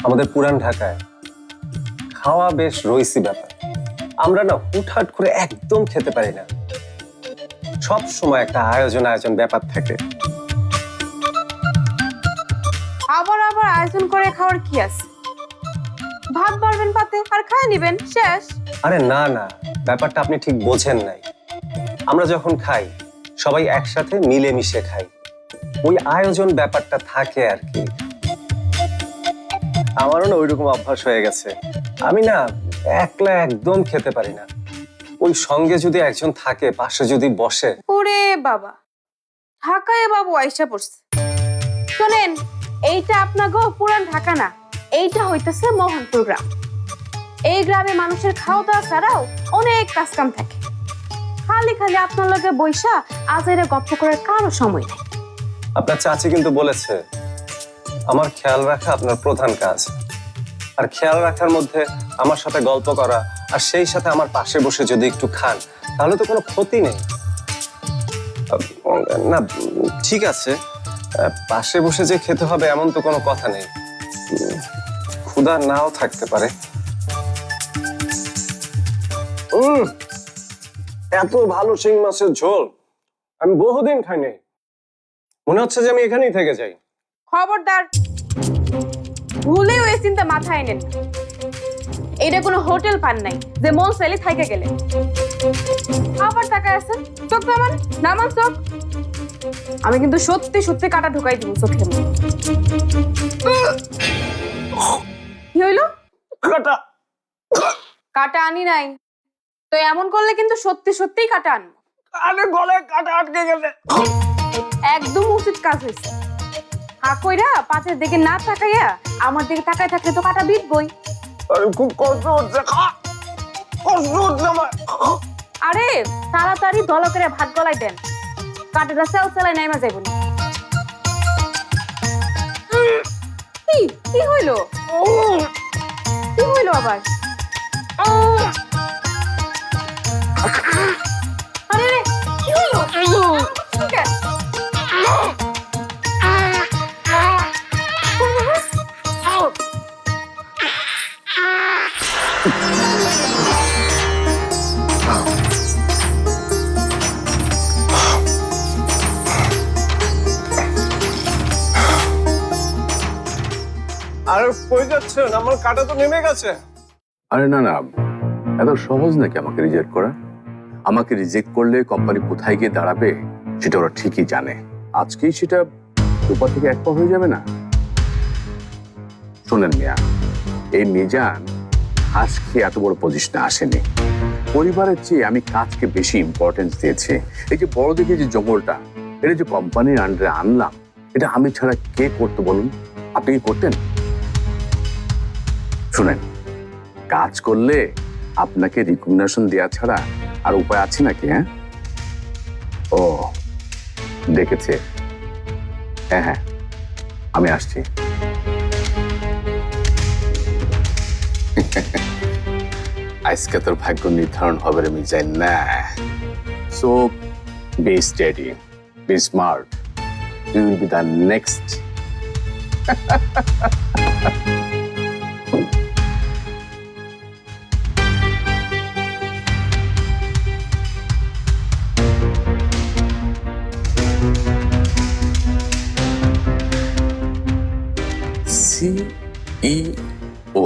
আমাদের পুরান ঢাকায় খাওয়া বেশ রইসি ব্যাপার। আমরা না হুটহাট করে একদম খেতে পারি না, সব সময় একটা আয়োজন ব্যাপার থাকে। আবার আবার আয়োজন করে খাওয়ার কি আছে? ভাত বাড়বেন পাতে আর খায় নিবেন, শেষ। আরে না না, ব্যাপারটা আপনি ঠিক বোঝেন নাই। আমরা যখন খাই সবাই একসাথে মিলেমিশে খাই, ওই আয়োজন ব্যাপারটা থাকে আর কি। আমারও না ওইরকম অভ্যাস হয়ে গেছে। আমি না একলা একদম খেতে পারি না, ওই সঙ্গে যদি একজন থাকে, পাশে যদি বসে। ওরে বাবা, ঢাকায় বাবু আইসা পড়ছে। শোনেন, এইটা আপনাগো পুরান ঢাকা না, এইটা হইতেছে মোহনপুর গ্রাম। এই গ্রামে মানুষের খাওয়া দাওয়া ছাড়াও অনেক কাজ কাম থাকে। খালি খালি আপনার লগে বৈশা আজাইরা গপ্প করার কারো সময় নেই। আপনার চাচি কিন্তু বলেছে আমার খেয়াল রাখা আপনার প্রধান কাজ, আর খেয়াল রাখার মধ্যে আমার সাথে গল্প করা আর সেই সাথে আমার পাশে বসে যদি একটু খান তাহলে তো কোনো ক্ষতি নেই। না ঠিক আছে, পাশে বসে যে খেতে হবে এমন তো কোনো কথা নেই, ক্ষুধা নাও থাকতে পারে। এত ভালো শিং মাছের ঝোল আমি বহুদিন খাইনি, মনে হচ্ছে যে আমি এখানেই থেকে যাই। খবরদার, ভুলেও এই চিন্তা মাথায় নেন। এটা কোনো হোটেল পান নাই যে মন চাইলে থাইকে গেলে। আবার তাকায় আছেন, চোখ নামান, নামান চোখ। আমি কিন্তু সত্যি সত্যি কাটা ঢুকাই দিব চোখের মধ্যে। কি হইলো? কাটা কাটা আনি নাই তো এমন করলে কিন্তু সত্যি সত্যিই কাটা আনবো। আরে গলে কাটা আটকে গেছে। একদম উচিত কাজ হয়েছে। হা কইরা পাঁচের দিকে না তাকাইয়া আমার দিকে তাকায় থাকলে তো কাটা বিঁধবই। আরে খুব কষ্ট হচ্ছে, কষ্ট হচ্ছে আমার। আরে তাড়াতাড়ি দল করে ভাত গলায় দেন, কাটাটা সেল সেলাই নাইমা যাইব না। কি কি হইলো? কি হইলো আবার? আরে রে, কি হইলো? ঠিক আছে। আরে কই যাচ্ছেন? আমার কাটা তো নেমে গেছে। আরে না না, এত সহজ নাকি আমাকে রিজেক্ট করা? আমাকে রিজেক্ট করলে কোম্পানি কোথায় গিয়ে দাঁড়াবে সেটা ওরা ঠিকই জানে। আজকেই সেটা উপর থেকে এক পা হয়ে যাবে না। শোনেন মিয়া, এই মিজান হাঁস খেয়ে এত বড় পজিশনে আসেনি। পরিবারের চেয়ে আমি কাজকে বেশি ইম্পর্টেন্স দিয়েছি। এই যে বড় দেখে যে জঙ্গলটা, এটা যে কোম্পানির আন্ডারে আনলাম, এটা আমি ছাড়া কে করতে বলুন? আপনি কি করতেন? শুনেন, কাজ করলে আপনাকে রিকগনিশন দেওয়া ছাড়া আর উপায় আছে নাকি? হ্যাঁ, ও দেখেছে। হ্যাঁ হ্যাঁ, আমি আসছি। আজকে তোর ভাগ্য নির্ধারণ হবে রে মিজাইন না। So be steady, be smart, you will be the next. CEO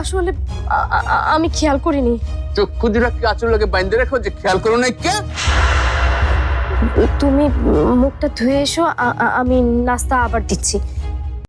আসলে আমি খেয়াল করিনি। চক্ষু দুটা কি আচর লাগে বাইন্ধে রাখো যে খেয়াল করো না? কে তুমি মুখটা ধুয়ে এসো, আমি নাস্তা আবার দিচ্ছি।